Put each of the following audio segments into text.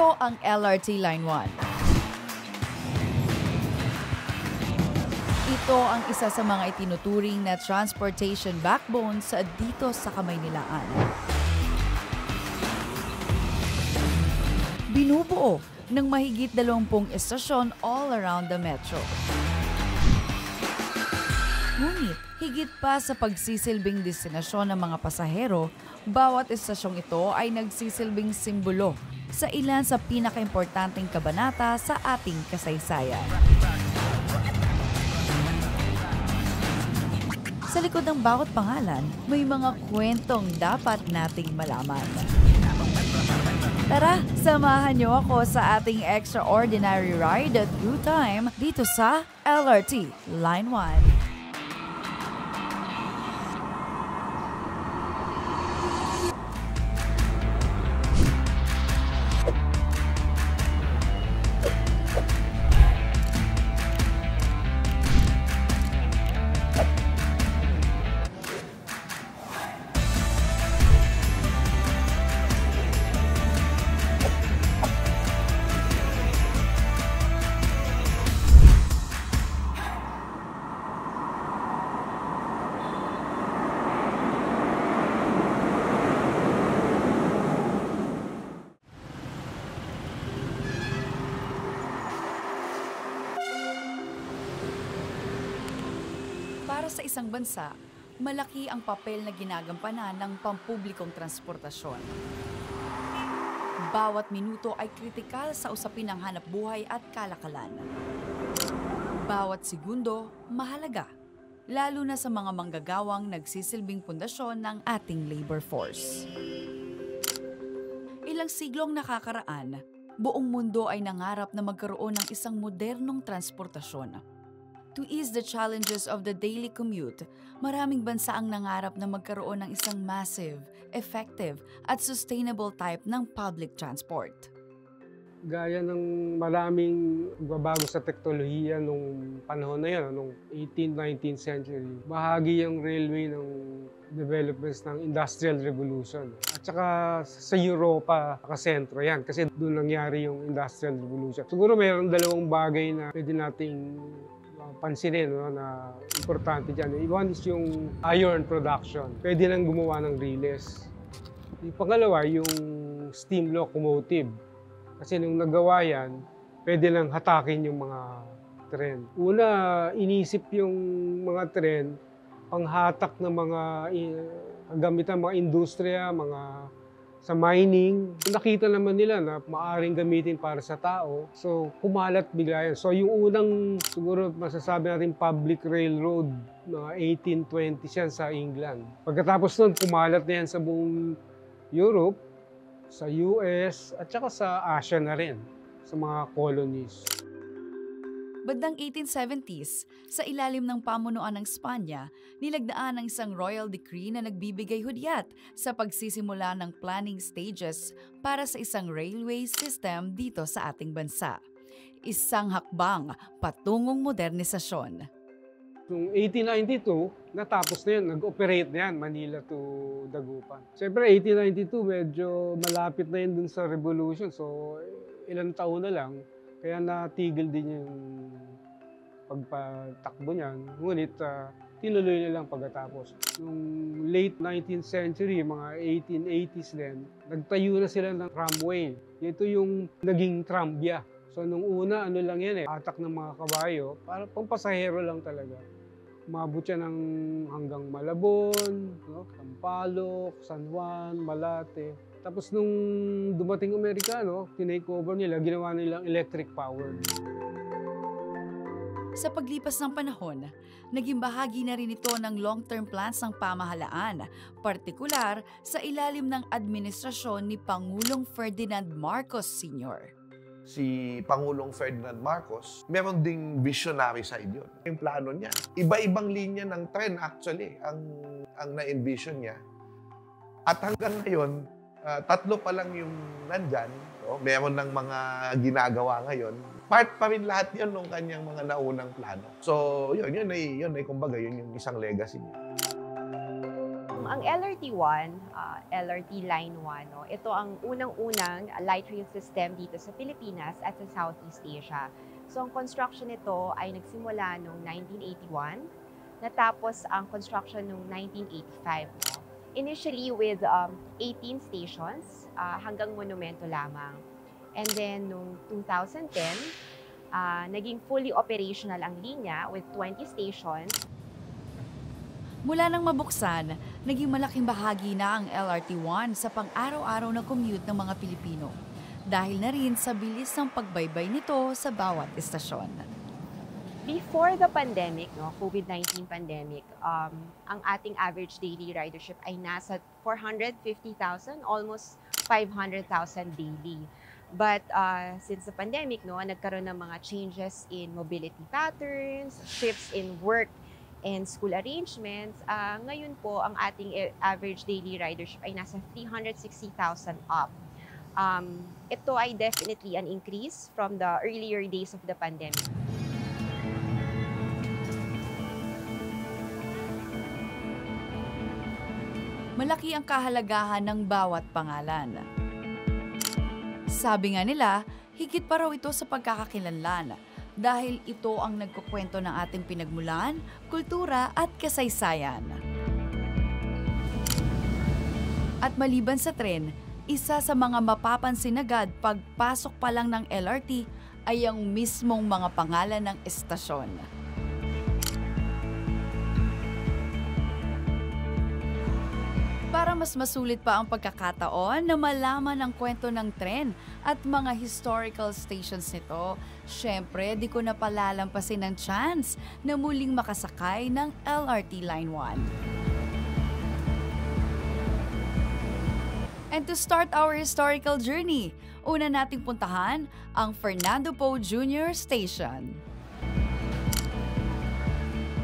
Ito ang LRT Line 1. Ito ang isa sa mga itinuturing na transportation backbone dito sa Kamaynilaan. Binubuo ng mahigit 20 istasyon all around the metro. Ngunit, higit pa sa pagsisilbing destinasyon ng mga pasahero, bawat istasyong ito ay nagsisilbing simbolo sa ilan sa pinakaimportanteng kabanata sa ating kasaysayan. Sa likod ng bawat pangalan, may mga kwentong dapat nating malaman. Tara, samahan niyo ako sa ating extraordinary ride through time dito sa LRT Line 1. Para sa isang bansa, malaki ang papel na ginagampanan ng pampublikong transportasyon. Bawat minuto ay kritikal sa usapin ng hanapbuhay at kalakalan. Bawat segundo, mahalaga, lalo na sa mga manggagawang nagsisilbing pundasyon ng ating labor force. Ilang siglong nakakaraan, buong mundo ay nangarap na magkaroon ng isang modernong transportasyon. To ease the challenges of the daily commute, maraming bansa ang nangarap na magkaroon ng isang massive, effective, at sustainable type ng public transport. Gaya ng maraming babago sa teknolohiya nung panahon na yun, nung 18th, 19th century, bahagi yung railway ng developments ng Industrial Revolution. At saka sa Europa, nakasentro yan kasi doon nangyari yung Industrial Revolution. Siguro mayroong dalawang bagay na pwede nating pansinin, no, na importante dyan. One is yung iron production. Pwede nang gumawa ng riles. Yung pangalawa, yung steam locomotive. Kasi nung nagawa yan, pwede nang hatakin yung mga tren. Una, inisip yung mga tren, panghatak ng mga gamitan, mga industriya, mga sa mining. Nakita naman nila na maaaring gamitin para sa tao. So, kumalat bigla yan. So, yung unang, siguro masasabi natin public railroad, mga 1820s yan sa England. Pagkatapos nun, kumalat na yan sa buong Europe, sa US, at saka sa Asia na rin, sa mga colonies. Bandang 1870s, sa ilalim ng pamunuan ng Espanya, nilagdaan ang isang royal decree na nagbibigay hudyat sa pagsisimula ng planning stages para sa isang railway system dito sa ating bansa. Isang hakbang patungong modernisasyon. Noong 1892, natapos na yun, nag-operate na yan, Manila to Dagupan. Siyempre, 1892, medyo malapit na yun dun sa revolution, so ilang taon na lang. Kaya natigil din yung pagpatakbo niyan. Ngunit tinuloy na lang pagkatapos. Noong late 19th century, mga 1880s din, nagtayo na sila ng tramway. Ito yung naging trambya. So nung una, ano lang yan atak ng mga kabayo, para pampasahero lang talaga. Umabot siya ng hanggang Malabon, no? Sampaloc, San Juan, Malate. Tapos nung dumating Amerikano, tinake over nila, ginawa nilang electric power. Sa paglipas ng panahon, naging bahagi na rin ito ng long-term plans ng pamahalaan, partikular sa ilalim ng administrasyon ni Pangulong Ferdinand Marcos Sr. Si Pangulong Ferdinand Marcos, meron ding visionary side yun. Yung plano niya, iba-ibang linya ng tren actually ang na-envision niya. At hanggang ngayon, tatlo pa lang yung nandyan. So, meron ng mga ginagawa ngayon. Part pa rin lahat yun ng kanyang mga naunang plano. So, yun ay kumbaga, yun yung isang legacy niya. Ang LRT-1, LRT Line 1, no, ito ang unang-unang light rail system dito sa Pilipinas at sa Southeast Asia. So ang construction nito ay nagsimula noong 1981, natapos ang construction noong 1985. No? Initially with 18 stations hanggang monumento lamang. And then noong 2010, naging fully operational ang linya with 20 stations. Mula nang mabuksan, naging malaking bahagi na ang LRT-1 sa pang-araw-araw na commute ng mga Pilipino. Dahil na rin sa bilis ng pagbaybay nito sa bawat istasyon. Before the pandemic, no, COVID-19 pandemic, ang ating average daily ridership ay nasa 450,000, almost 500,000 daily. But since the pandemic, no, nagkaroon ng mga changes in mobility patterns, shifts in work and school arrangements, ngayon po ang ating average daily ridership ay nasa 360,000 up. Ito ay definitely an increase from the earlier days of the pandemic. Malaki ang kahalagahan ng bawat pangalan. Sabi nga nila, higit pa raw ito sa pagkakakilanlan dahil ito ang nagkukwento ng ating pinagmulan, kultura at kasaysayan. At maliban sa tren, isa sa mga mapapansin agad pagpasok pa lang ng LRT ay ang mismong mga pangalan ng estasyon. Para mas masulit pa ang pagkakataon na malaman ang kwento ng tren at mga historical stations nito, syempre di ko na palalampasin ang chance na muling makasakay ng LRT Line 1. And to start our historical journey, una nating puntahan ang Fernando Poe Jr. Station.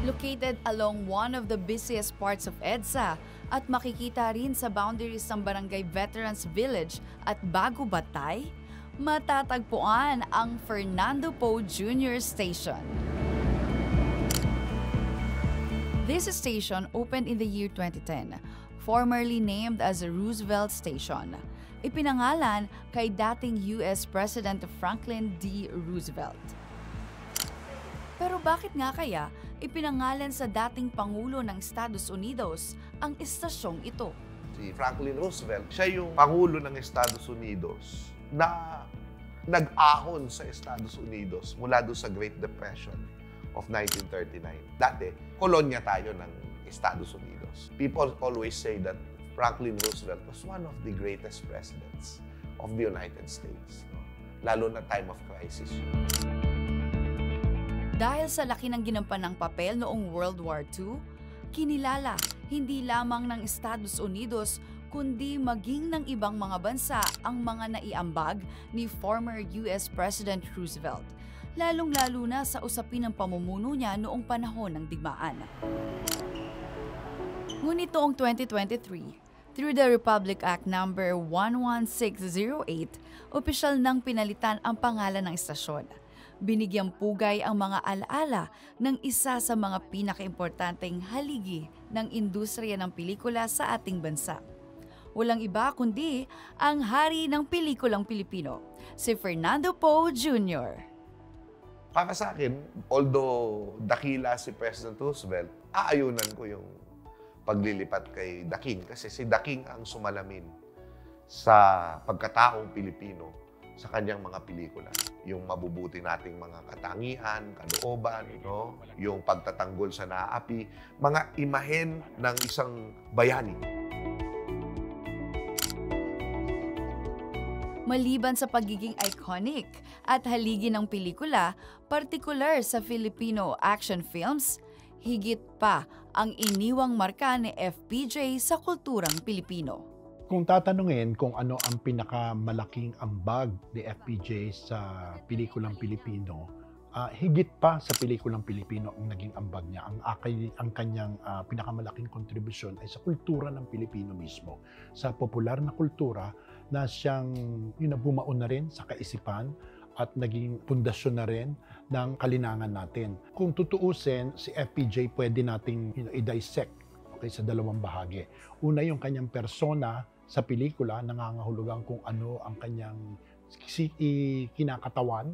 Located along one of the busiest parts of EDSA, at makikita rin sa boundaries ng Barangay Veterans Village at Bago Batay, matatagpuan ang Fernando Poe Jr. Station. This station opened in the year 2010, formerly named as a Roosevelt Station. Ipinangalan kay dating US President Franklin D. Roosevelt. Pero bakit nga kaya ipinangalan sa dating Pangulo ng Estados Unidos ang estasyong ito? Si Franklin Roosevelt, siya yung Pangulo ng Estados Unidos na nag-ahon sa Estados Unidos mula doon sa Great Depression of 1939. Dati, kolonya tayo ng Estados Unidos. People always say that Franklin Roosevelt was one of the greatest presidents of the United States. No? Lalo na time of crisis. Dahil sa laki ng ginampanang papel noong World War II, kinilala hindi lamang ng Estados Unidos kundi maging ng ibang mga bansa ang mga naiambag ni former US President Roosevelt, lalong-lalo na sa usapin ng pamumuno niya noong panahon ng digmaan. Ngunit noong 2023, through the Republic Act No. 11608, opisyal nang pinalitan ang pangalan ng istasyon. Binigyang pugay ang mga alaala ng isa sa mga pinakaimportanteng haligi ng industriya ng pelikula sa ating bansa. Walang iba kundi ang hari ng pelikulang Pilipino, si Fernando Poe Jr. Para sa akin, although dakila si President Roosevelt, aayunan ko yung paglilipat kay The King kasi si The King ang sumalamin sa pagkataong Pilipino sa kanyang mga pelikula. Yung mabubuti nating mga katangian, kalooban, no? Yung pagtatanggol sa naapi, mga imahen ng isang bayani. Maliban sa pagiging iconic at haligi ng pelikula, partikular sa Filipino action films, higit pa ang iniwang marka ni FPJ sa kulturang Pilipino. Kung tatanungin kung ano ang pinakamalaking ambag ni FPJ sa pelikulang Pilipino, higit pa sa pelikulang Pilipino ang naging ambag niya. Ang kanyang pinakamalaking kontribusyon ay sa kultura ng Pilipino mismo. Sa popular na kultura na siyang bumaon na rin sa kaisipan at naging pundasyon na rin ng kalinangan natin. Kung tutuusin, si FPJ pwede nating i-dissect Okay, sa dalawang bahagi. Una, yung kanyang persona sa pelikula, nangangahulugan kung ano ang kanyang kinakatawan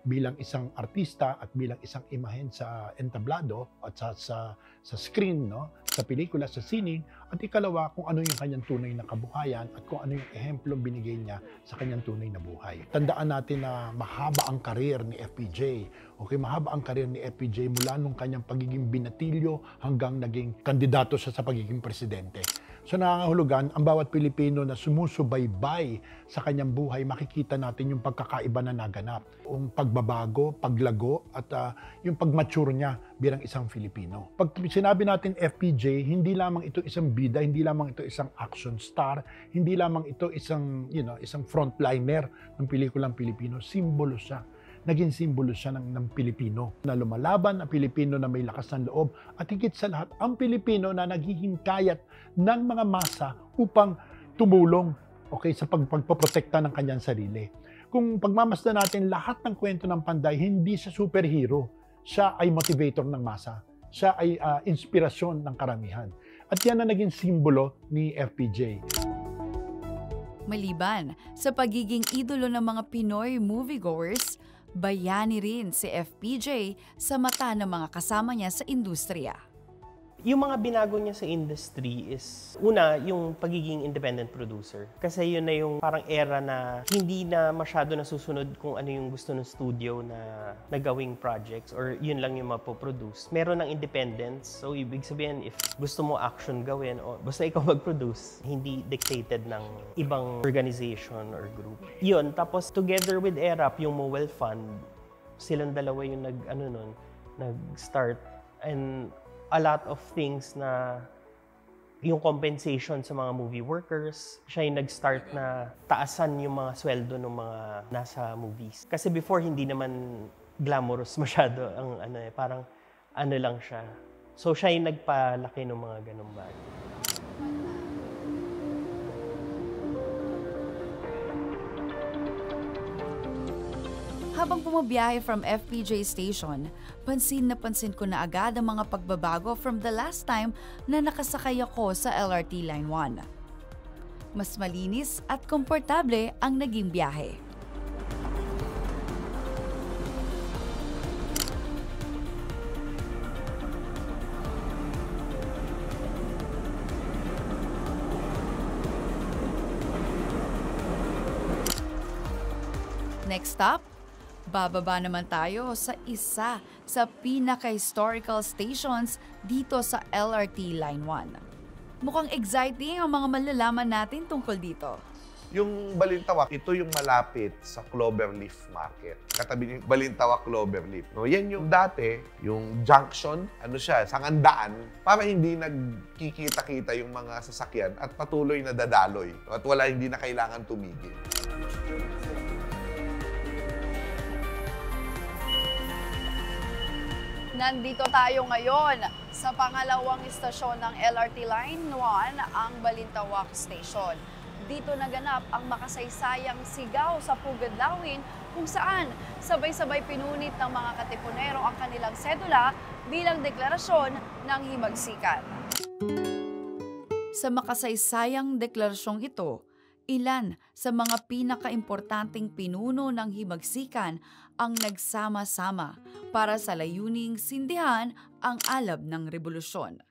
bilang isang artista at bilang isang imahen sa entablado at sa screen, no? Sa pelikula, sa sining. At ikalawa, kung ano yung kanyang tunay na kabuhayan at kung ano yung ehemplong binigay niya sa kanyang tunay na buhay. Tandaan natin na mahaba ang karir ni FPJ. Okay, mahaba ang karir ni FPJ mula nung kanyang pagiging binatilyo hanggang naging kandidato siya sa pagiging presidente. So nangangahulugan, ang bawat Pilipino na sumusubaybay sa kanyang buhay, makikita natin yung pagkakaiba na naganap. Yung pagbabago, paglago, at yung pagmature niya bilang isang Filipino. Pag sinabi natin FPJ, hindi lamang ito isang bida, hindi lamang ito isang action star, hindi lamang ito isang, isang frontliner ng pelikulang Pilipino. Simbolo siya. Naging simbolo siya ng Pilipino na lumalaban, ang Pilipino na may lakas ng loob, at higit sa lahat, ang Pilipino na naghihingkayat ng mga masa upang tumulong, okay, sa pagpoprotekta ng kanyang sarili. Kung pagmamasdan natin lahat ng kwento ng Panday, hindi siya superhero. Siya ay motivator ng masa. Siya ay inspirasyon ng karamihan. At yan ang naging simbolo ni FPJ. Maliban sa pagiging idolo ng mga Pinoy moviegoers, bayani rin si FPJ sa mata ng mga kasama niya sa industriya. Yung mga binago niya sa industry is, una, yung pagiging independent producer. Kasi yun na yung parang era na hindi na masyado nasusunod kung ano yung gusto ng studio na nagawing projects or yun lang yung mapoproduce. Meron ng independence. So, ibig sabihin, if gusto mo action gawin o basta ikaw mag-produce, hindi dictated ng ibang organization or group. Yun, tapos together with ERAP, yung Mowel Fund, silang dalawa yung nag-start. And a lot of things na yung compensation sa mga movie workers, siya yung nag-start na taasan yung mga sweldo ng mga nasa movies. Kasi before, hindi naman glamorous masyado ang parang lang siya. So siya yung nagpalaki ng mga ganung bagay. Habang pumabiyahe from FPJ Station, pansin ko na agad ang mga pagbabago from the last time na nakasakay ako sa LRT Line 1. Mas malinis at komportable ang naging biyahe. Next stop, bababa naman tayo sa isa sa pinaka-historical stations dito sa LRT Line 1. Mukhang exciting ang mga malalaman natin tungkol dito. Yung Balintawak, ito yung malapit sa Cloverleaf Market. Katabi yung Balintawak Cloverleaf. No, yan yung dati, yung junction, sangandaan, para hindi nagkikita-kita yung mga sasakyan at patuloy na dadaloy. At hindi na kailangan tumigil. Nandito tayo ngayon sa pangalawang istasyon ng LRT Line 1, ang Balintawak Station. Dito naganap ang makasaysayang sigaw sa Pugadlawin kung saan sabay-sabay pinunit ng mga katipunero ang kanilang sedula bilang deklarasyon ng himagsikan. Sa makasaysayang deklarasyong ito, ilan sa mga pinakaimportanteng pinuno ng himagsikan ang nagsama-sama para sa layuning sindihan ang alab ng revolusyon.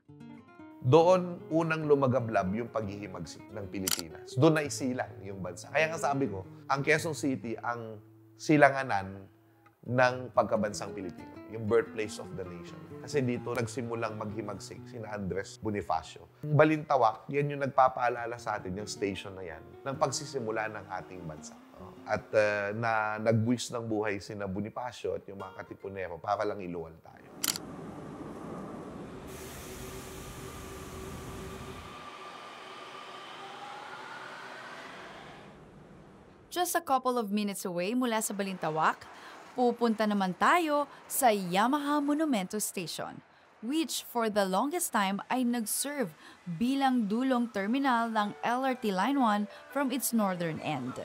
Doon unang lumagablab yung paghihimagsik ng Pilipinas. Doon na isilang yung bansa. Kaya nga sabi ko, ang Quezon City ang silanganan ng pagkabansang Pilipino, yung birthplace of the nation. Kasi dito nagsimulang maghimagsik sina Andres Bonifacio. Balintawak, yan yung nagpapaalala sa atin, yung station na yan, ng pagsisimula ng ating bansa. At na nagbuwis ng buhay sina Bonifacio at yung mga katipunero para lang iluwal tayo. Just a couple of minutes away mula sa Balintawak, pupunta naman tayo sa Yamaha Monumento Station, which for the longest time ay nag-serve bilang dulong terminal ng LRT Line 1 from its northern end.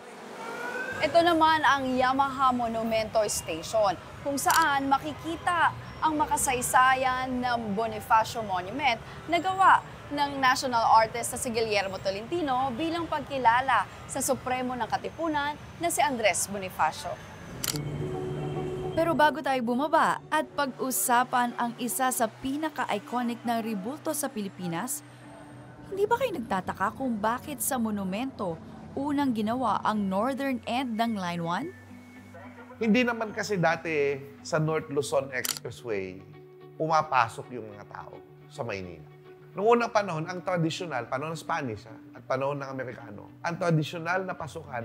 Ito naman ang Yamaha Monumento Station, kung saan makikita ang makasaysayan ng Bonifacio Monument na gawa ng national artist na si Guillermo Tolentino bilang pagkilala sa Supremo ng Katipunan na si Andres Bonifacio. Pero bago tayo bumaba at pag-usapan ang isa sa pinaka-iconic na rebulto sa Pilipinas, hindi ba kayo nagtataka kung bakit sa monumento unang ginawa ang northern end ng Line 1? Hindi naman kasi dati sa North Luzon Expressway, pumapasok yung mga tao sa Maynila. Noong unang panahon, ang tradisyonal, panahon ng Spanish at panahon ng Amerikano, ang tradisyonal na pasukan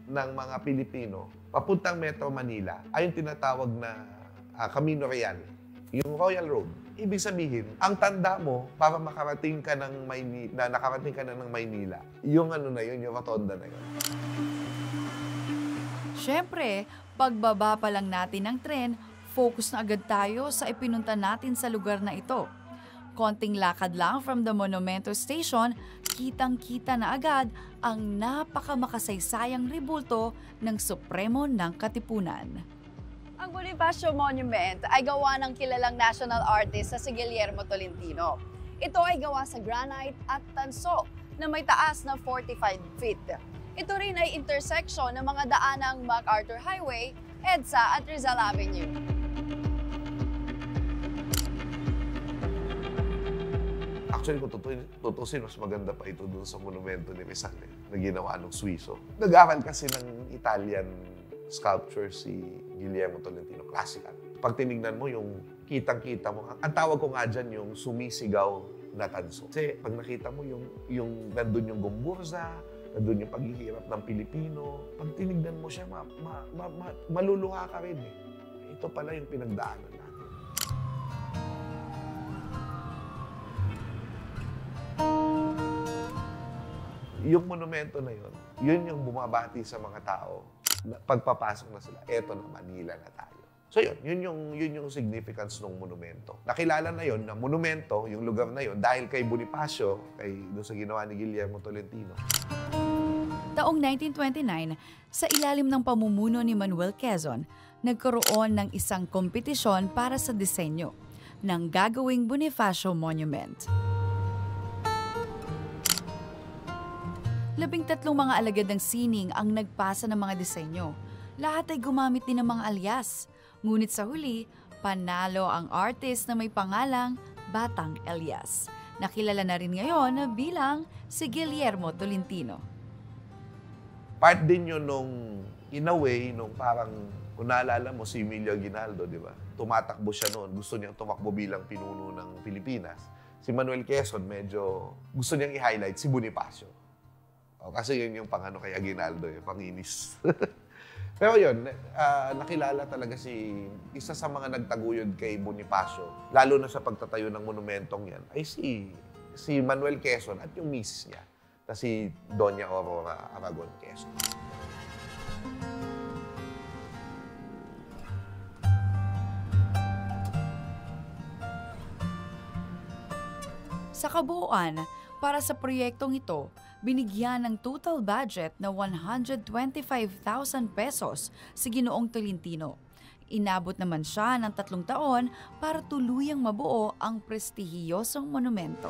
ng mga Pilipino papuntang Metro Manila ay yung tinatawag na Camino Real, yung Royal Road. Ibig sabihin, ang tanda mo para makarating ka ng Maynila, nakarating ka na ng Maynila, yung ano na yun, yung rotonda na yun. Siyempre, pagbaba pa lang natin ng tren, focus na agad tayo sa ipinunta natin sa lugar na ito. Konting lakad lang from the Monumento Station, kitang-kita na agad ang napakamaksaysayang rebulto ng Supremo ng Katipunan. Ang Bonifacio Monument ay gawa ng kilalang national artist na si Guillermo Tolentino. Ito ay gawa sa granite at tanso na may taas na 45 feet. Ito rin ay intersection ng mga daanang MacArthur Highway, EDSA at Rizal Avenue. Actually, kung tutusin, mas maganda pa ito dun sa monumento ni Rizal na ginawa ng Swiso. Nag-aral kasi ng Italian sculpture si Guillermo Tolentino, classical. Pag tinignan mo yung kitang-kita mo, ang tawag ko nga dyan yung sumisigaw na tanso. Kasi pag nakita mo yung nandun yung Gomburza, nandun yung paghihirap ng Pilipino, pag tinignan mo siya, maluluha ka rin eh. Ito pala yung pinagdaanan natin. Yung monumento na yun yung bumabati sa mga tao na pagpapasok na sila, eto na, Manila na tayo. So yun yung significance ng monumento. Nakilala na yun na monumento, yung lugar na yun, dahil kay Bonifacio, doon sa ginawa ni Guillermo Tolentino. Taong 1929, sa ilalim ng pamumuno ni Manuel Quezon, nagkaroon ng isang kompetisyon para sa disenyo ng gagawing Bonifacio Monument. 13 mga alagad ng sining ang nagpasa ng mga disenyo. Lahat ay gumamit din ng mga alias. Ngunit sa huli, panalo ang artist na may pangalang Batang Elias. Nakilala na rin ngayon bilang si Guillermo Tolentino. Part din yun in a way, nung parang, kung naalala mo si Emilio Aguinaldo, di ba? Tumatakbo siya noon. Gusto niyang tumakbo bilang pinuno ng Pilipinas. Si Manuel Quezon, medyo gusto niyang i-highlight si Bonifacio. Kasi yun yung pang-ano kay Aguinaldo, yung panginis. Pero yun, nakilala talaga isa sa mga nagtaguyod kay Bonifacio, lalo na sa pagtatayo ng monumentong yan, ay si Manuel Quezon at yung misis niya, na si Doña Aurora Aragon Quezon. Sa kabuuan, para sa proyektong ito, binigyan ng total budget na 125,000 pesos si Ginoong Tolentino. Inabot naman siya ng 3 taon para tuluyang mabuo ang prestihiyosong monumento.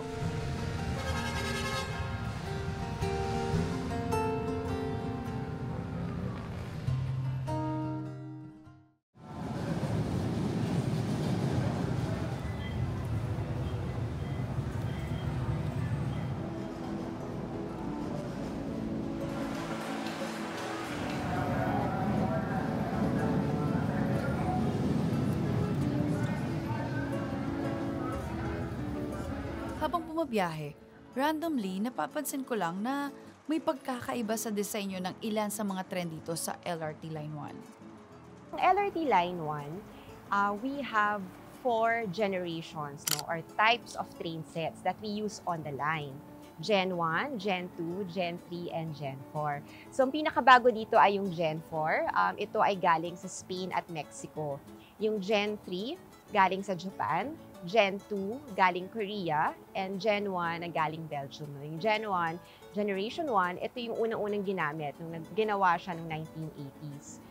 Habang bumabiyahe, randomly napapansin ko lang na may pagkakaiba sa disenyo ng ilan sa mga tren dito sa LRT Line 1. Ang LRT Line 1, we have 4 generations or types of train sets that we use on the line. Gen 1, Gen 2, Gen 3, and Gen 4. So, ang pinakabago dito ay yung Gen 4. Ito ay galing sa Spain at Mexico. Yung Gen 3, galing sa Japan, Gen 2 galing Korea, and Gen 1 na galing Belgium. Yung Gen 1, Generation 1, ito yung unang-unang ginamit nung ginawa siya noong 1980s.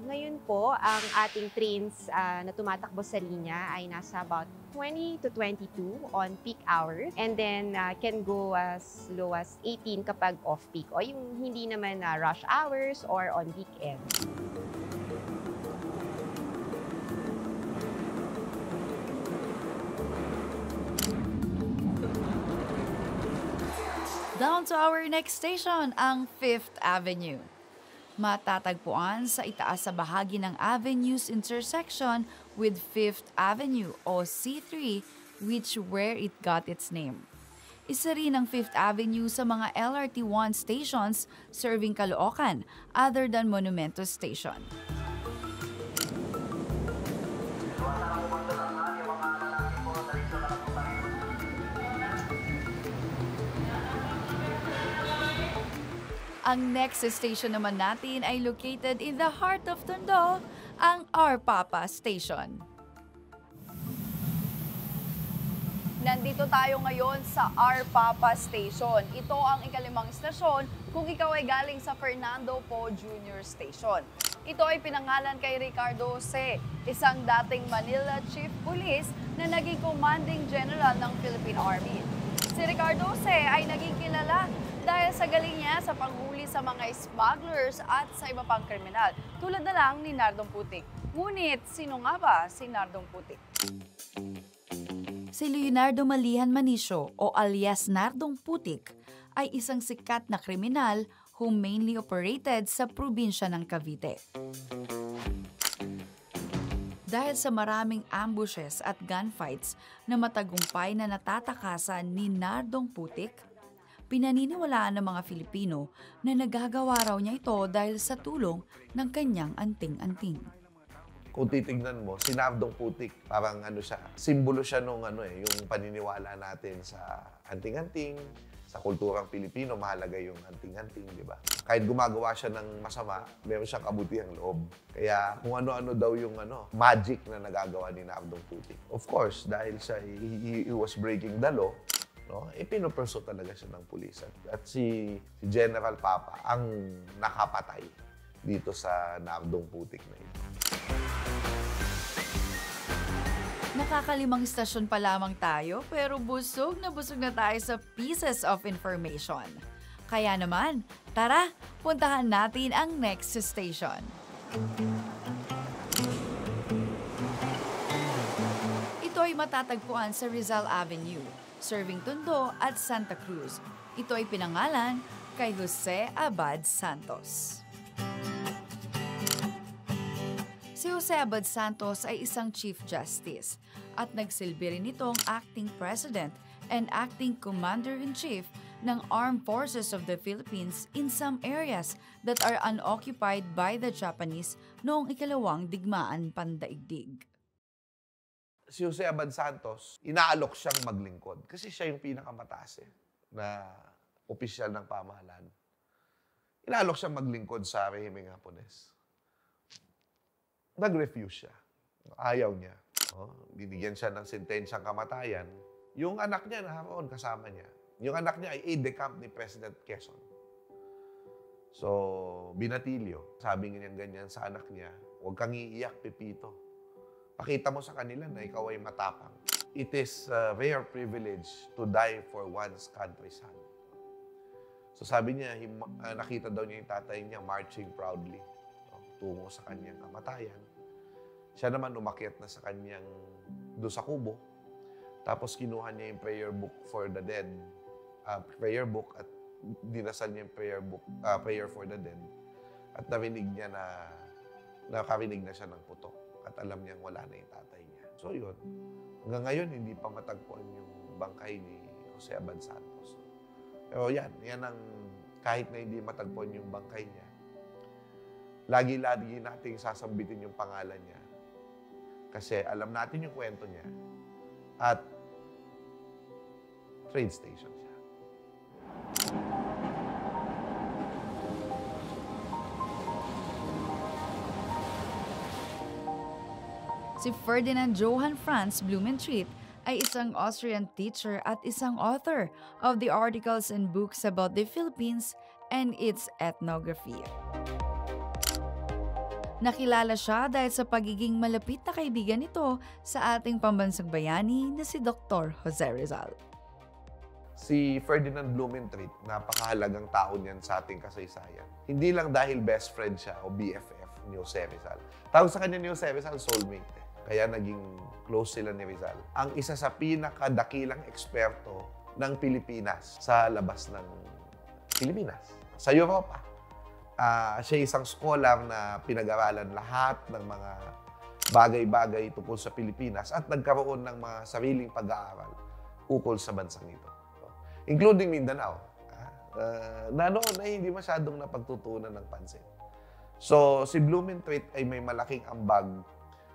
Ngayon po, ang ating trains na tumatakbo sa linya ay nasa about 20 to 22 on peak hours, and then can go as low as 18 kapag off-peak o yung hindi naman rush hours or on weekend. Down to our next station, ang 5th Avenue. Matatagpuan sa itaas sa bahagi ng Avenues intersection with 5th Avenue o C3, which where it got its name. Isa rin ang 5th Avenue sa mga LRT1 stations serving Caloocan other than Monumento Station. Ang next station naman natin ay located in the heart of Tondo, ang R. Papa Station. Nandito tayo ngayon sa R. Papa Station. Ito ang ikalimang istasyon kung ikaw ay galing sa Fernando Poe Jr. Station. Ito ay pinangalan kay Ricardo Jose, isang dating Manila Chief Police na naging Commanding General ng Philippine Army. Si Ricardo Jose ay naging kilala dahil sa galing niya sa panghuli sa mga smugglers at sa iba pang kriminal, tulad na lang ni Nardong Putik. Ngunit, sino nga ba si Nardong Putik? Si Leonardo Malihan Manisio o alias Nardong Putik ay isang sikat na kriminal who mainly operated sa probinsya ng Cavite. Dahil sa maraming ambushes at gunfights na matagumpay na natatakasan ni Nardong Putik, pinaniniwalaan ng mga Filipino na nagagawa raw niya ito dahil sa tulong ng kanyang anting-anting. Kung titignan mo, si Nardong Putik, parang siya, simbolo siya nung yung paniniwala natin sa anting-anting, sa kulturang Pilipino, mahalaga yung anting-anting, di ba? Kahit gumagawa siya ng masama, meron siyang kabutihang loob. Kaya kung ano-ano daw yung magic na nagagawa ni Nardong Putik. Of course, dahil he was breaking the law, pinoperso talaga siya ng pulis. At si General Papa ang nakapatay dito sa Nardong Putik na ito. Nakakalimang istasyon pa lamang tayo pero busog na tayo sa pieces of information. Kaya naman, tara, puntahan natin ang next station. Ito ay matatagpuan sa Rizal Avenue, serving Tondo at Santa Cruz. Ito ay pinangalan kay Jose Abad Santos. Si Jose Abad Santos ay isang Chief Justice at nagsilbi rin itong Acting President and Acting Commander-in-Chief ng Armed Forces of the Philippines in some areas that are unoccupied by the Japanese noong ikalawang digmaan pandaigdig. Si Jose Abad Santos, inaalok siyang maglingkod kasi siya yung pinakamataas na opisyal ng pamahalaan. Inaalok siyang maglingkod sa rehimeng Hapones. Nag-refuse siya. Ayaw niya. Binigyan siya ng sentensyang kamatayan. Yung anak niya naroon kasama niya. Yung anak niya ay aide-de-camp ni President Quezon. So, binatilyo. Sabi niya ganyan sa anak niya, huwag kang iiyak, Pepito. Pakita mo sa kanila na ikaw ay matapang. It is a rare privilege to die for one's country's son. So sabi niya, nakita daw niya yung tatay niya marching proudly tungo sa kanyang kamatayan. Siya naman umakyat na sa kanyang doon sa kubo. Tapos kinuha niya yung prayer book for the dead. Prayer book at dinasal niya yung prayer for the dead. At nakarinig na siya ng putok. At alam niyang wala na yung tatay niya. So yun, hanggang ngayon hindi pa matagpuan yung bangkay ni Jose Abad Santos. Pero yan ang kahit na hindi matagpuan yung bangkay niya, lagi-lagi nating sasambitin yung pangalan niya. Kasi alam natin yung kwento niya at train station siya. Si Ferdinand Johann Franz Blumentritt ay isang Austrian teacher at isang author of the articles and books about the Philippines and its ethnography. Nakilala siya dahil sa pagiging malapit na kaibigan nito sa ating pambansang bayani na si Dr. Jose Rizal. Si Ferdinand Blumentritt, napakahalagang tao niyan sa ating kasaysayan. Hindi lang dahil best friend siya o BFF ni Jose Rizal. Tawag sa kanya ni Jose Rizal, soulmate. Kaya naging close sila ni Rizal. Ang isa sa pinakadakilang eksperto ng Pilipinas sa labas ng Pilipinas, sa Europa. Siya isang scholar na pinag-aralan lahat ng mga bagay-bagay tungkol sa Pilipinas at nagkaroon ng mga sariling pag-aaral ukol sa bansang ito. Including Mindanao, na noon ay hindi masyadong napagtutunan ng pansin. So, si Blumentritt ay may malaking ambag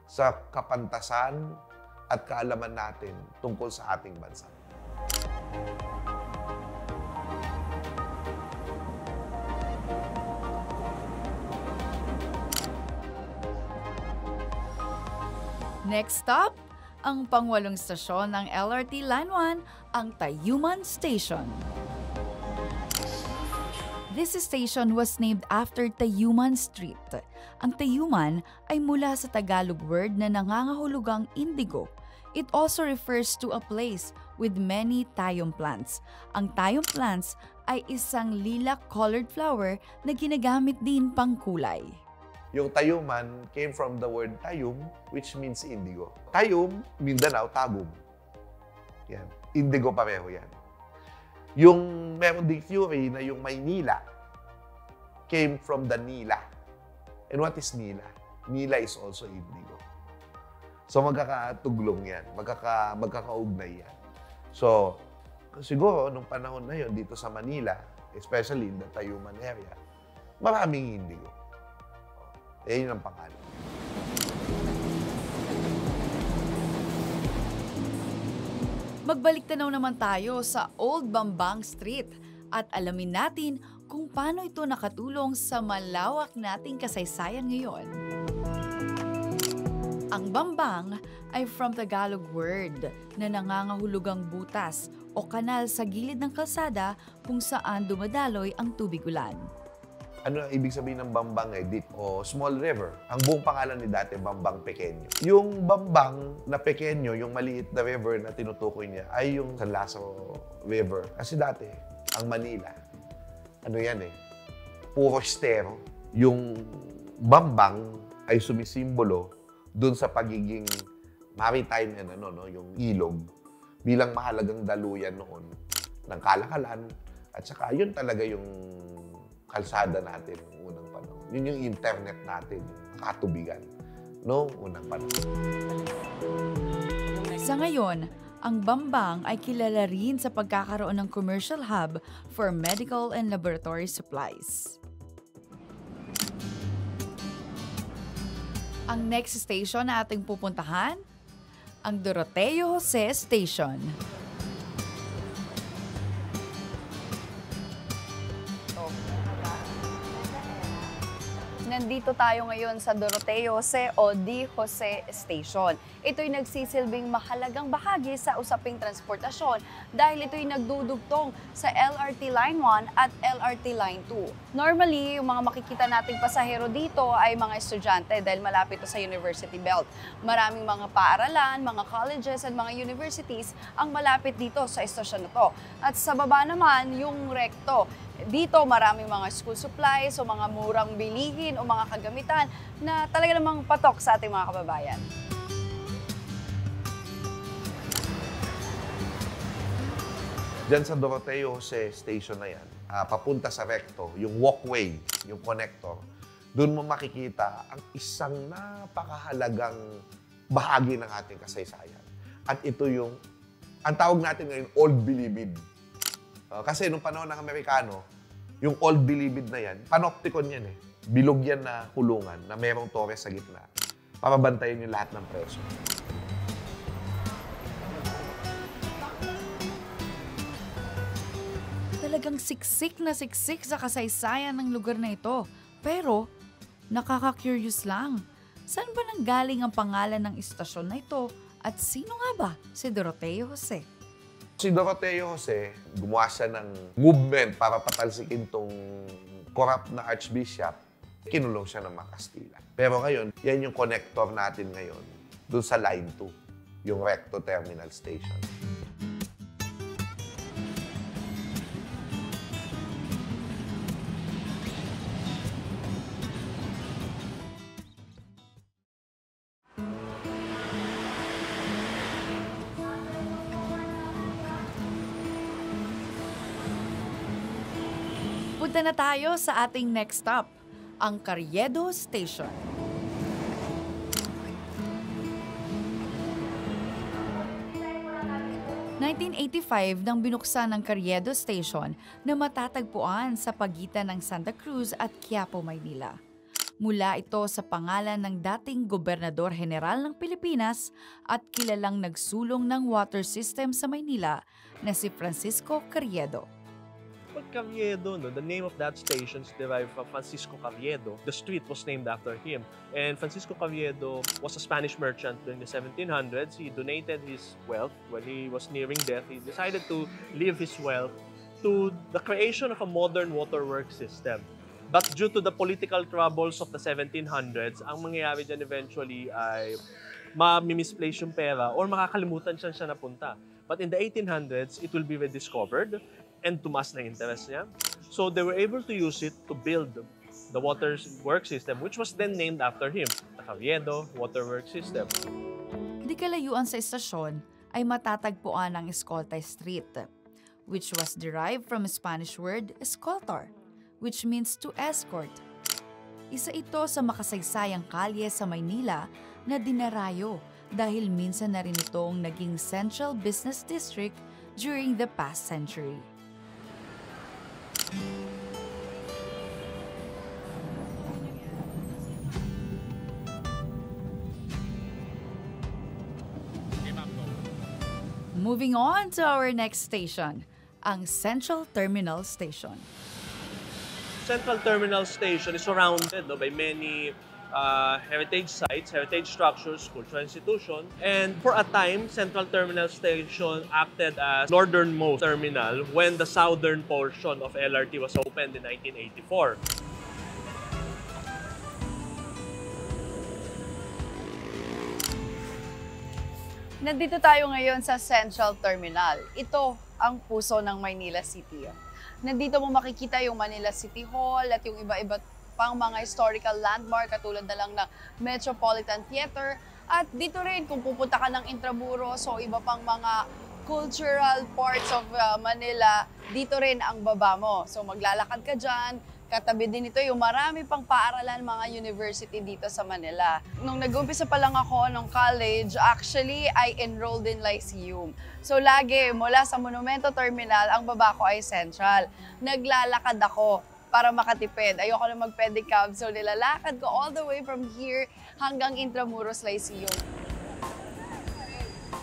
sa kapantasan at kaalaman natin tungkol sa ating bansa. Next stop, ang pangwalong stasyon ng LRT Line 1, ang Tayuman Station. This station was named after Tayuman Street. Ang Tayuman ay mula sa Tagalog word na nangangahulugang indigo. It also refers to a place with many tayum plants. Ang tayum plants ay isang lilac-colored flower na ginagamit din pang kulay. Yung tayuman came from the word tayum, which means indigo. Tayum, Mindanao, tagum. Yan. Indigo pareho yan. Yung meron ding theory na yung Maynila came from the Nila. And what is Nila? Nila is also indigo. So magkakatuglong yan. Magkakaugnay yan. So, siguro, nung panahon na yun, dito sa Manila, especially in the Tayuman area, maraming indigo. Yun ang pangalan. Magbalik tanaw naman tayo sa Old Bambang Street at alamin natin kung paano ito nakatulong sa malawak nating kasaysayan ngayon. Ang Bambang ay from Tagalog word na nangangahulugang butas o kanal sa gilid ng kalsada kung saan dumadaloy ang tubig ulan. Ano ang ibig sabihin ng Bambang ay deep o small river? Ang buong pangalan ni dati, Bambang Pequeño. Yung Bambang na Pequeño, yung maliit na river na tinutukoy niya, ay yung San Lazaro River. Kasi dati, ang Manila, ano yan puro estero. Yung Bambang ay sumisimbolo dun sa pagiging maritime yan, yung ilog, bilang mahalagang daluyan noon ng kalakalan. At saka yun talaga yung kalsada natin noong unang panahon. Yun yung internet natin, yung katubigan noong unang panahon. Sa ngayon, ang Bambang ay kilala rin sa pagkakaroon ng commercial hub for medical and laboratory supplies. Ang next station na ating pupuntahan, ang Doroteo Jose Station. Nandito tayo ngayon sa Doroteo Jose o D. Jose Station. Ito'y nagsisilbing mahalagang bahagi sa usaping transportasyon dahil ito'y nagdudugtong sa LRT Line 1 at LRT Line 2. Normally, yung mga makikita nating pasahero dito ay mga estudyante dahil malapit ito sa University Belt. Maraming mga paaralan, mga colleges at mga universities ang malapit dito sa estasyon na to. At sa baba naman, yung recto. Dito maraming mga school supplies o mga murang bilihin o mga kagamitan na talaga namang patok sa ating mga kababayan. Diyan sa Doroteo Jose Station na yan, papunta sa recto, yung walkway, yung connector, doon mo makikita ang isang napakahalagang bahagi ng ating kasaysayan. At ito yung, ang tawag natin ngayon, Old Bilibid. Kasi nung panahon ng Amerikano, yung Old Bilibid na yan, panopticon yan Bilog yan na kulungan na merong torres sa gitna. Papabantayan yung lahat ng preso. Talagang siksik na siksik sa kasaysayan ng lugar na ito. Pero, nakaka-curious lang. Saan ba nanggaling ang pangalan ng istasyon na ito at sino nga ba si Doroteo Jose? Si Doroteo Jose, gumawa siya ng movement para patalsikin tong corrupt na archbishop. Kinulong siya ng mga Kastila. Pero ngayon, yan yung connector natin ngayon doon sa Line 2, yung Recto Terminal Station. Punta na tayo sa ating next stop, ang Carriedo Station. (1985) nang binuksan ang Carriedo Station na matatagpuan sa pagitan ng Santa Cruz at Quiapo, Maynila. Mula ito sa pangalan ng dating Gobernador General ng Pilipinas at kilalang nagsulong ng water system sa Maynila na si Francisco Carriedo. Carriedo, the name of that station is derived from Francisco Carriedo. The street was named after him. And Francisco Carriedo was a Spanish merchant during the 1700s. He donated his wealth when he was nearing death. He decided to leave his wealth to the creation of a modern waterworks system. But due to the political troubles of the 1700s, ang mangyayari dyan eventually ay ma-misplace yung pera or makakalimutan siya napunta. But in the 1800s, it will be rediscovered and tumas na interest niya. So they were able to use it to build the waterworks system, which was then named after him, the Carriedo Waterworks System. Di kalayuan sa istasyon ay matatagpuan ang Escolta Street, which was derived from a Spanish word escoltar, which means to escort. Isa ito sa makasaysayang kalye sa Maynila na dinarayo dahil minsan na rin itong naging central business district during the past century. Moving on to our next station, ang Central Terminal Station. Central Terminal Station is surrounded by many heritage sites, heritage structures, cultural institutions. And for a time, Central Terminal Station acted as northernmost terminal when the southern portion of LRT was opened in 1984. Nandito tayo ngayon sa Central Terminal. Ito ang puso ng Maynila City. Nandito mo makikita yung Manila City Hall at yung iba-iba pang mga historical landmark katulad na lang ng Metropolitan Theater. At dito rin kung pupunta ka ng Intramuros o iba pang mga cultural parts of Manila, dito rin ang baba mo. So maglalakad ka dyan. Katabi din ito yung marami pang paaralan mga university dito sa Manila. Nung nag-umpisa pa lang ako ng college, actually, I enrolled in Lyceum. So lagi, mula sa Monumento Terminal, ang baba ko ay Central. Naglalakad ako para makatipid. Ayoko na mag-pedicab, so nilalakad ko all the way from here hanggang Intramuros, Lyceum.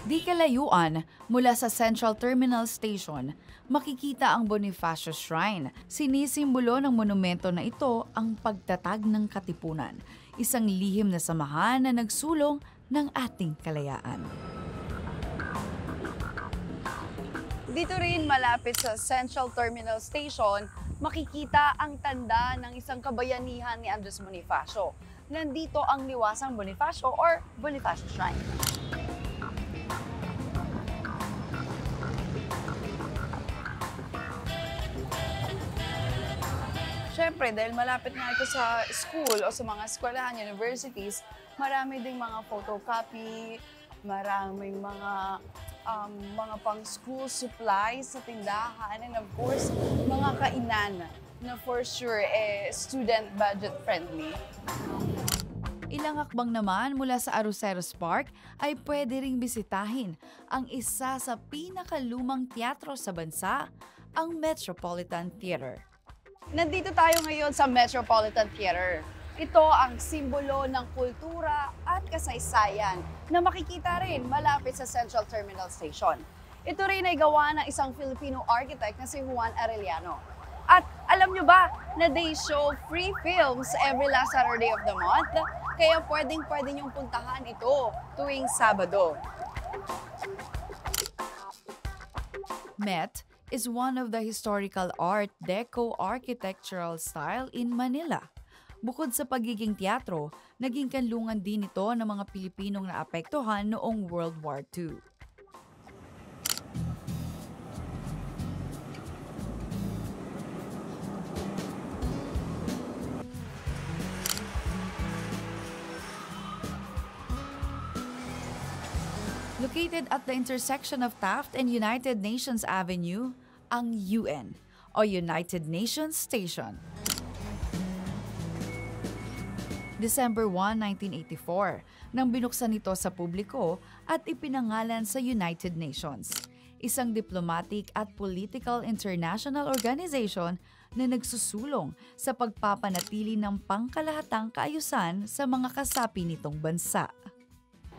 Di kalayuan, mula sa Central Terminal Station, makikita ang Bonifacio Shrine. Sinisimbolo ng monumento na ito ang pagtatag ng Katipunan, isang lihim na samahan na nagsulong ng ating kalayaan. Dito rin malapit sa Central Terminal Station, makikita ang tanda ng isang kabayanihan ni Andres Bonifacio. Nandito ang Liwasang Bonifacio or Bonifacio Shrine. Siyempre, dahil malapit nga ito sa school o sa mga eskwelahan, universities, marami ding mga photocopy, maraming mga pang school supplies sa tindahan, and of course, mga kainan na for sure student budget friendly. Ilang hakbang naman mula sa Arroceros Park ay pwede ring bisitahin ang isa sa pinakalumang teatro sa bansa, ang Metropolitan Theater. Nandito tayo ngayon sa Metropolitan Theater. Ito ang simbolo ng kultura at kasaysayan na makikita rin malapit sa Central Terminal Station. Ito rin ay gawa ng isang Filipino architect na si Juan Arellano. At alam nyo ba na they show free films every last Saturday of the month? kaya pwede niyong puntahan ito tuwing Sabado. Met is one of the historical Art Deco architectural style in Manila. Bukod sa pagiging teatro, naging kanlungan din ito ng mga Pilipinong naapektuhan noong World War II. Located at the intersection of Taft and United Nations Avenue, ang UN o United Nations Station. December 1, 1984, nang binuksan ito sa publiko at ipinangalan sa United Nations, isang diplomatic at political international organization na nagsusulong sa pagpapanatili ng pangkalahatang kaayusan sa mga kasapi nitong bansa.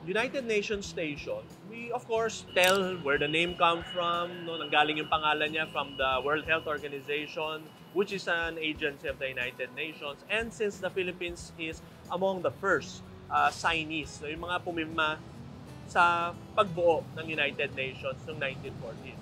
United Nations Station, we of course tell where the name come from, no, nanggaling yung pangalan niya from the World Health Organization, which is an agency of the United Nations. And since the Philippines is among the first signees, so yung mga pumima sa pagbuo ng United Nations noong 1940s.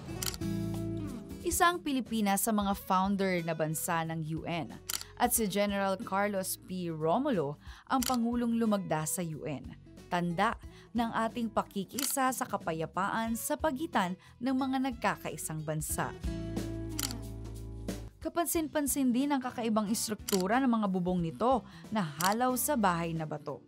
Isang Pilipinas sa mga founder na bansa ng UN at si General Carlos P. Romulo ang Pangulong lumagda sa UN. Tanda ng ating pakikisa sa kapayapaan sa pagitan ng mga nagkakaisang bansa. Kapansin-pansin din ang kakaibang istruktura ng mga bubong nito na halaw sa bahay na bato.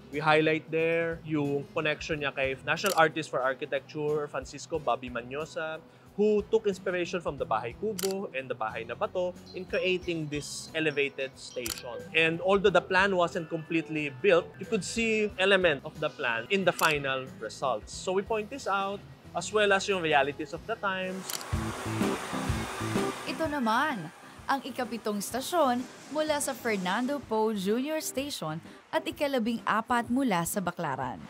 We highlight there yung connection niya kay National Artist for Architecture, Francisco Bobby Manyosa, who took inspiration from the Bahay Kubo and the Bahay na Bato in creating this elevated station. And although the plan wasn't completely built, you could see element of the plan in the final results. So we point this out, as well as yung realities of the times. Ito naman, ang ikapitong stasyon mula sa Fernando Poe Jr. Station at ikalabing-4 mula sa Baclaran.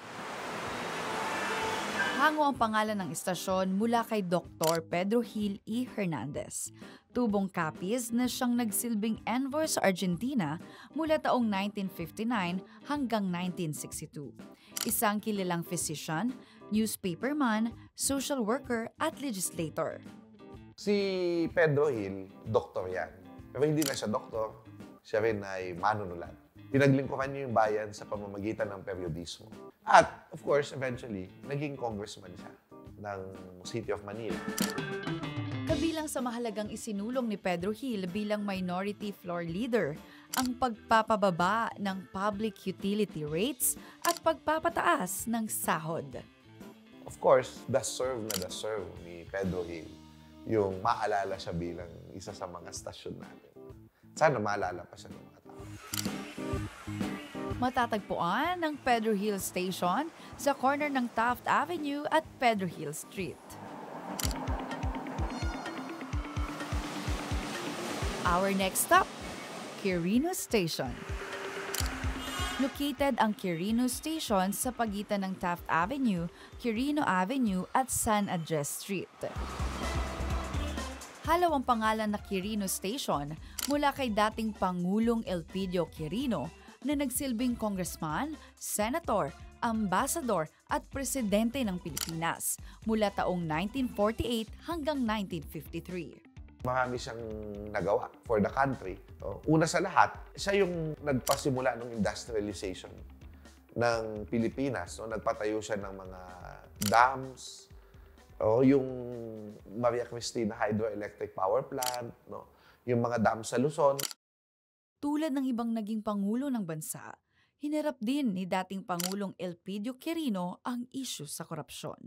Hango ang pangalan ng istasyon mula kay Dr. Pedro Gil E. Hernandez. Tubong kapis na siyang nagsilbing envoy sa Argentina mula taong 1959 hanggang 1962. Isang kilalang physician, newspaperman, social worker at legislator. Si Pedro Gil, doktor yan. Pero hindi na siya doktor, siya rin ay manunulat. Pinaglingkuran niya yung bayan sa pamamagitan ng periodismo. At, of course, eventually, naging congressman siya ng City of Manila. Kabilang sa mahalagang isinulong ni Pedro Gil bilang minority floor leader, ang pagpapababa ng public utility rates at pagpapataas ng sahod. Of course, the serve ni Pedro Gil, yung maalala siya bilang isa sa mga stasyon natin. Sana maalala pa siya ng mga tao. Matatagpuan ng Pedro Gil Station sa corner ng Taft Avenue at Pedro Gil Street. Our next stop, Quirino Station. Located ang Quirino Station sa pagitan ng Taft Avenue, Quirino Avenue at San Andres Street. Halaw ang pangalan na Quirino Station mula kay dating Pangulong Elpidio Quirino na nagsilbing congressman, senator, ambassador at presidente ng Pilipinas mula taong 1948 hanggang 1953. Marami siyang nagawa for the country. Una sa lahat, siya yung nagpasimula ng industrialization ng Pilipinas. Nagpatayo siya ng mga dams, yung Maria Cristina Hydroelectric Power Plant, yung mga dam sa Luzon. Tulad ng ibang naging pangulo ng bansa, hinarap din ni dating Pangulong Elpidio Quirino ang issue sa korupsyon.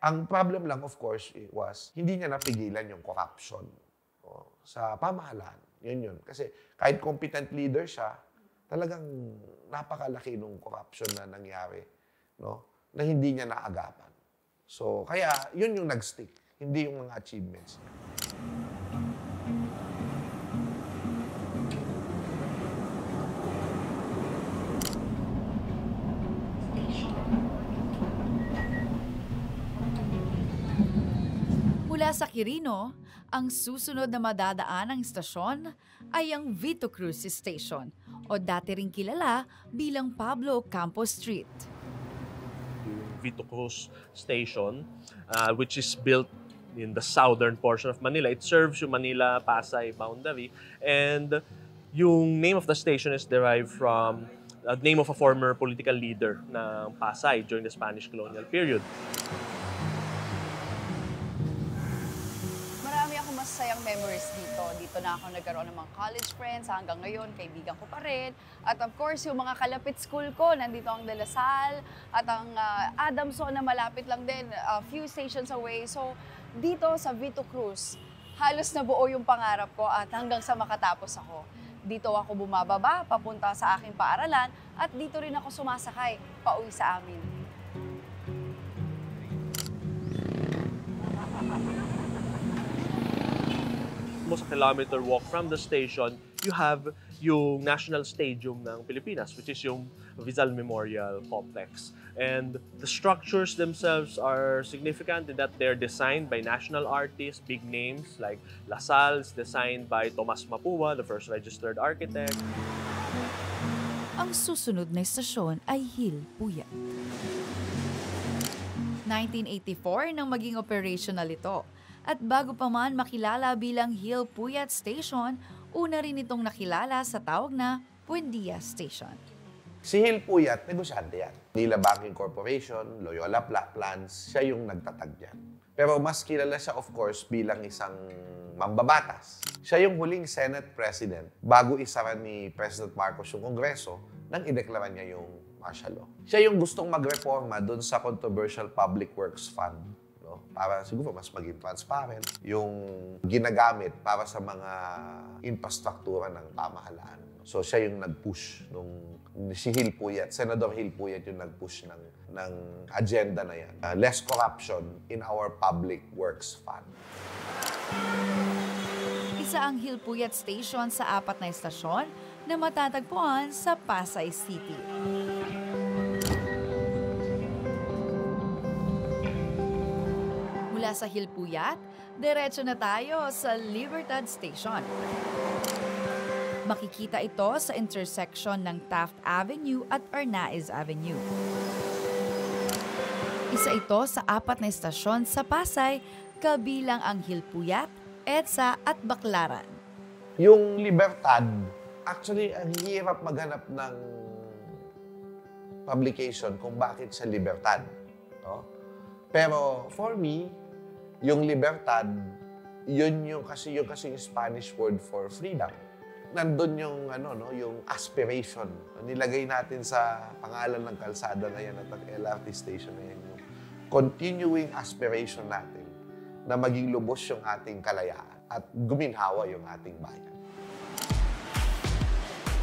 Ang problem lang, of course, was hindi niya napigilan yung corruption sa pamahalaan. Yun. Kasi kahit competent leader siya, talagang napakalaki nung corruption na nangyari, na hindi niya naagapan. So, kaya yun yung nag-stick, hindi yung mga achievements niya. Mula sa Quirino, ang susunod na madadaan ng istasyon ay ang Vito Cruz Station o dati ring kilala bilang Pablo Campos Street. Vito Cruz Station, which is built in the southern portion of Manila. It serves yung Manila-Pasay boundary. And yung name of the station is derived from the name of a former political leader ng Pasay during the Spanish colonial period. Marami akong masasayang memories dito. Dito na ako nagkaroon ng mga college friends. Hanggang ngayon, kaibigan ko pa rin. At of course, yung mga kalapit school ko, nandito ang De La Salle at ang Adamson na malapit lang din, a few stations away. So, dito sa Vito Cruz, halos nabuo yung pangarap ko at hanggang sa makatapos ako. Dito ako bumababa, papunta sa aking paaralan at dito rin ako sumasakay, pauwi sa amin. Almost a kilometer walk from the station, you have yung National Stadium ng Pilipinas, which is yung Rizal Memorial Complex. And the structures themselves are significant in that they're designed by national artists, big names like La Salle's designed by Tomas Mapua, the first registered architect. Ang susunod na estasyon ay Hill Puyat. 1984 nang maging operational ito. At bago pa man makilala bilang Hill Puyat Station, una rin itong nakilala sa tawag na Buendia Station. Si Hill Puyat, negosyante yan. Manila Banking Corporation, Loyola Plans, siya yung nagtatag yan. Pero mas kilala siya, of course, bilang isang mambabatas. Siya yung huling Senate President bago isara ni President Marcos yung Kongreso nang ideklara niya yung martial law. Siya yung gustong magreforma doon sa controversial Public Works Fund, no? Para siguro mas maging transparent yung ginagamit para sa mga infrastruktura ng pamahalaan. So siya yung nag-push nung si Hill Puyat, Senador Hill Puyat yung nag-push ng agenda na yan. Less corruption in our public works fund. Isa ang Hill Puyat Station sa 4 na estasyon na matatagpuan sa Pasay City. Mula sa Hill Puyat, diretso na tayo sa Libertad Station. Makikita ito sa intersection ng Taft Avenue at Arnaiz Avenue. Isa ito sa 4 na estasyon sa Pasay, kabilang ang Hill Puyat, EDSA at Baclaran. Yung Libertad, actually, ang hirap maghanap ng publication kung bakit siya Libertad. No? Pero for me, yung Libertad, yun yung kasi yung Spanish word for freedom. Nandun yung yung aspiration. Nilagay natin sa pangalan ng kalsada na yan at ang LRT station na yan, yung continuing aspiration natin na maging lubos yung ating kalayaan at guminhawa yung ating bayan.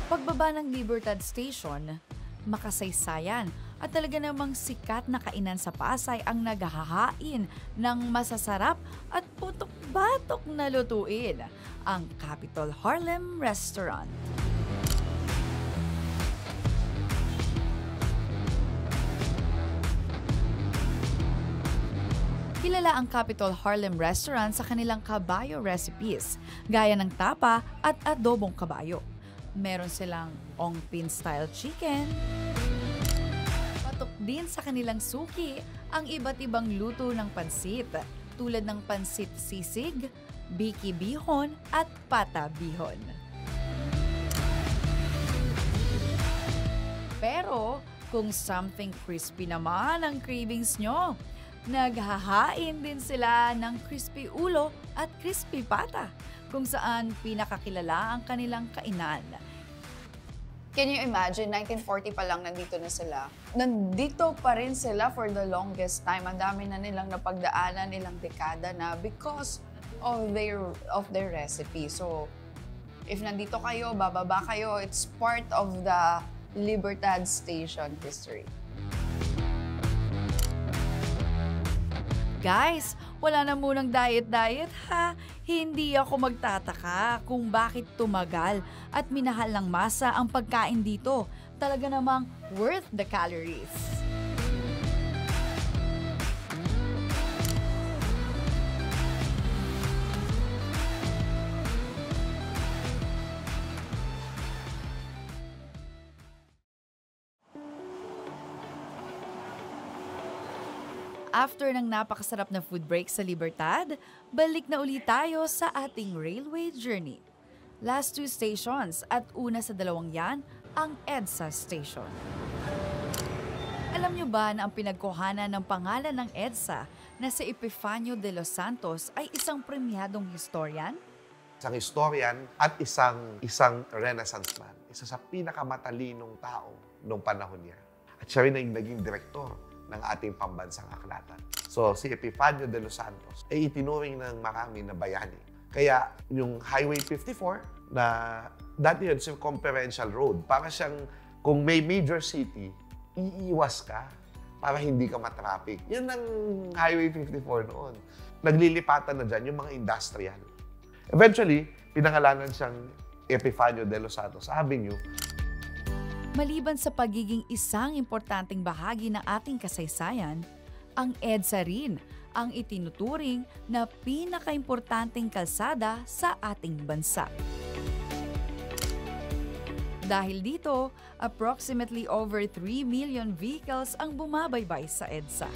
Pagbaba ng Libertad Station, makasaysayan at talaga namang sikat na kainan sa Pasay ang naghahain ng masasarap at putok-batok na lutuin, ang Capitol Harlem Restaurant. Kilala ang Capitol Harlem Restaurant sa kanilang kabayo recipes, gaya ng tapa at adobong kabayo. Meron silang ongpin-style chicken. Patok din sa kanilang suki ang iba't ibang luto ng pansit, tulad ng pansit sisig, biki bihon at pata bihon. Pero kung something crispy naman ang cravings nyo, naghahain din sila ng crispy ulo at crispy pata, kung saan pinakakilala ang kanilang kainan. Can you imagine, 1940 pa lang nandito na sila. Nandito pa rin sila for the longest time. Ang dami na nilang napagdaanan, ilang dekada na because of their recipe. So, if nandito kayo, bababa kayo, it's part of the Libertad Station history. Guys, wala na munang diet-diet ha. Hindi ako magtataka kung bakit tumagal at minahal ng masa ang pagkain dito. Talaga namang worth the calories. After ng napakasarap na food break sa Libertad, balik na ulit tayo sa ating railway journey. Last 2 stations at una sa dalawang yan, ang EDSA Station. Alam nyo ba na ang pinagkuhanan ng pangalan ng EDSA na si Epifanio de los Santos ay isang premyadong historian? Isang historian at isang Renaissance man. Isa sa pinakamatalinong tao noong panahon niya. At siya rin ang naging direktor ng ating pambansang aklatan. So, si Epifanio de los Santos ay itinuring ng marami na bayani. Kaya, yung Highway 54 na dati yun, circumferential road, para siyang kung may major city, iiwas ka para hindi ka matraffic. Yan ang Highway 54 noon. Naglilipatan na dyan yung mga industrial. Eventually, pinangalanan siyang Epifanio de los Santos Avenue. Maliban sa pagiging isang importanteng bahagi ng ating kasaysayan, ang EDSA rin ang itinuturing na pinakaimportanteng kalsada sa ating bansa. Dahil dito, approximately over 3 million vehicles ang bumabaybay sa EDSA.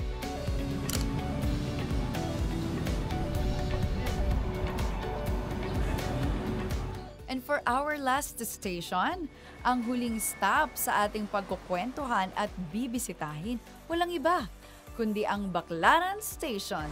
And for our last station, ang huling stop sa ating pagkukwentuhan at bibisitahin, walang iba, kundi ang Baclaran Station.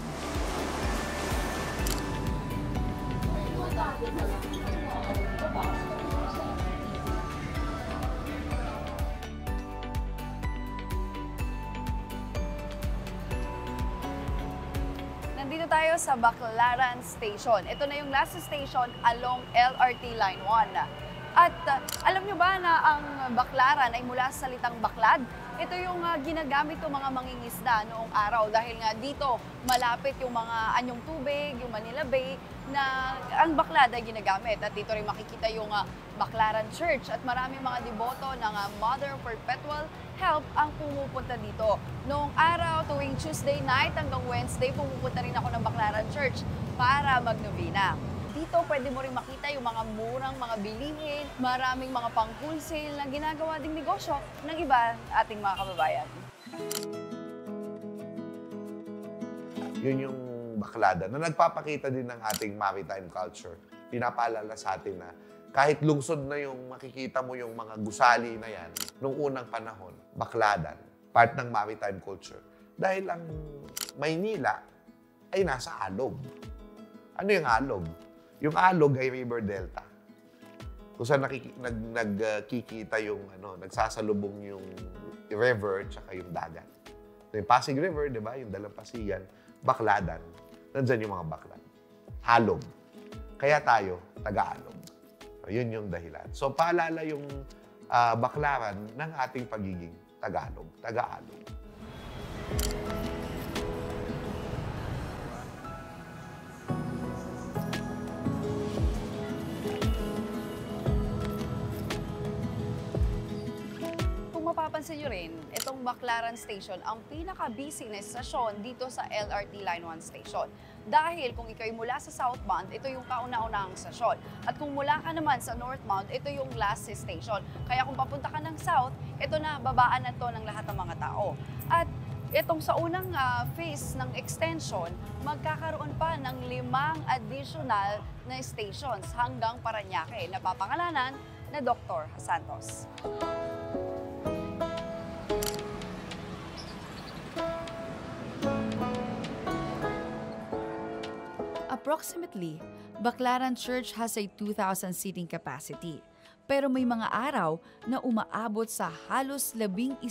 Nandito tayo sa Baclaran Station. Ito na yung last station along LRT Line 1. At alam nyo ba na ang Baclaran ay mula sa salitang baklad? Ito yung ginagamit ng mga mangingisda noong araw dahil nga dito malapit yung mga anyong tubig, yung Manila Bay, na ang baklad ay ginagamit. At dito rin makikita yung Baclaran Church at maraming mga deboto ng Mother Perpetual Help ang pumupunta dito. Noong araw, tuwing Tuesday night hanggang Wednesday, pumupunta rin ako ng Baclaran Church para magnovena. Dito pwede mo rin makita yung mga murang mga bilihin, maraming mga pang-wholesale na ginagawa ding negosyo ng iba ating mga kababayan. Yun yung baklada na nagpapakita din ng ating maritime culture. Pinapaalala sa atin na kahit lungsod na yung makikita mo yung mga gusali na yan, nung unang panahon, bakladan, part ng maritime culture. Dahil ang Maynila ay nasa alog. Ano yung alog? Yung alog ay river delta. Kung saan nagkikita yung, nagsasalubong yung river tsaka yung dagat. Yung Pasig River, di ba? Yung Dalampasigan, bakladan. Nandyan yung mga baklan. Alog. Kaya tayo, taga-alog. So, yun yung dahilan. So, paalala yung baklaran ng ating pagiging taga-alog. Taga-alog. Mapapansin nyo rin, itong Baclaran Station ang pinaka-busy na estasyon dito sa LRT Line 1 Station. Dahil kung ikaw'y mula sa southbound, ito yung kauna-unahang estasyon. At kung mula ka naman sa northbound, ito yung last station. Kaya kung papunta ka ng south, ito na, babaan na to ng lahat ng mga tao. At itong sa unang phase ng extension, magkakaroon pa ng 5 additional na stations hanggang Parañaque na papangalanan na Dr. Santos. Approximately, Baclaran Church has a 2,000 seating capacity. Pero may mga araw na umaabot sa halos 11,000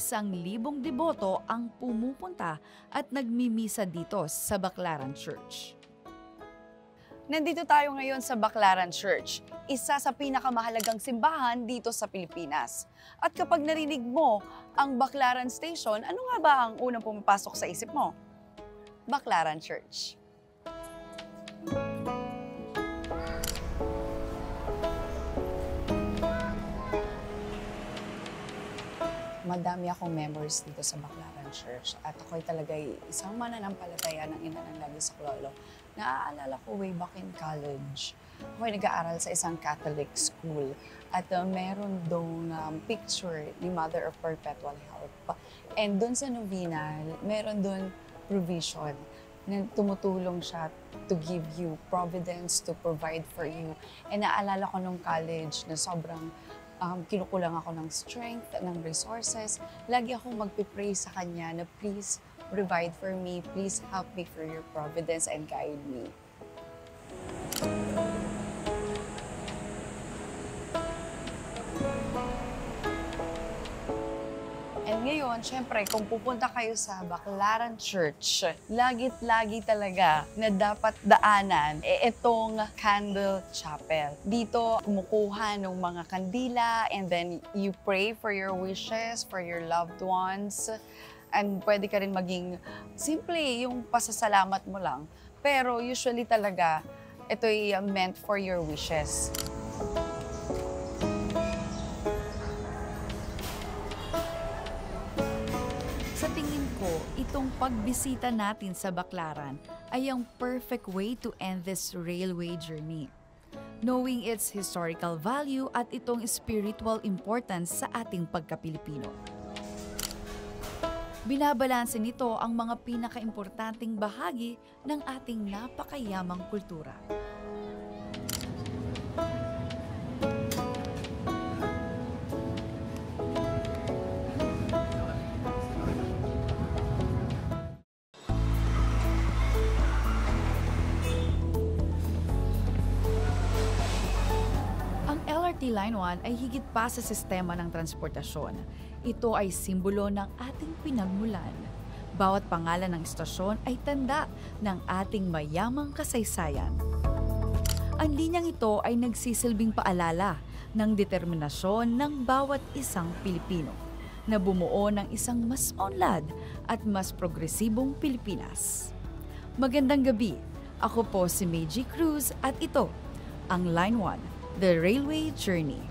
deboto ang pumupunta at nagmimisa dito sa Baclaran Church. Nandito tayo ngayon sa Baclaran Church, isa sa pinakamahalagang simbahan dito sa Pilipinas. At kapag narinig mo ang Baclaran Station, ano nga ba ang unang pumapasok sa isip mo? Baclaran Church. Madami akong memories dito sa Baclaran Church at ako'y talaga'y isang mananampalataya ng ina ng Lagi sa Clolo. Naaalala ko way back in college, ako'y nag-aaral sa isang Catholic school at meron doon picture ni Mother of Perpetual Help. And doon sa novena, meron doon provision. Na tumutulong siya to give you providence, to provide for you. And naalala ko nung college na sobrang kinukulang ako ng strength, ng resources. Lagi akong magpipray sa kanya na please provide for me, please help me for your providence and guide me. And ngayon, syempre, kung pupunta kayo sa Baclaran Church, lagi talaga na dapat daanan itong Candle Chapel. Dito, kumukuha ng mga kandila and then you pray for your wishes, for your loved ones. And pwede ka rin maging simple, yung pasasalamat mo lang. Pero usually talaga, ito'y meant for your wishes. Sa tingin ko, itong pagbisita natin sa Baclaran ay ang perfect way to end this railway journey. Knowing its historical value at itong spiritual importance sa ating pagka-Pilipino. Binabalanse nito ang mga pinaka-importanting bahagi ng ating napakayamang kultura. LRT Line 1 ay higit pa sa sistema ng transportasyon. Ito ay simbolo ng ating pinagmulan. Bawat pangalan ng istasyon ay tanda ng ating mayamang kasaysayan. Ang linyang ito ay nagsisilbing paalala ng determinasyon ng bawat isang Pilipino na bumuo ng isang mas maunlad at mas progresibong Pilipinas. Magandang gabi. Ako po si Meiji Cruz at ito ang Line 1, The Railway Journey.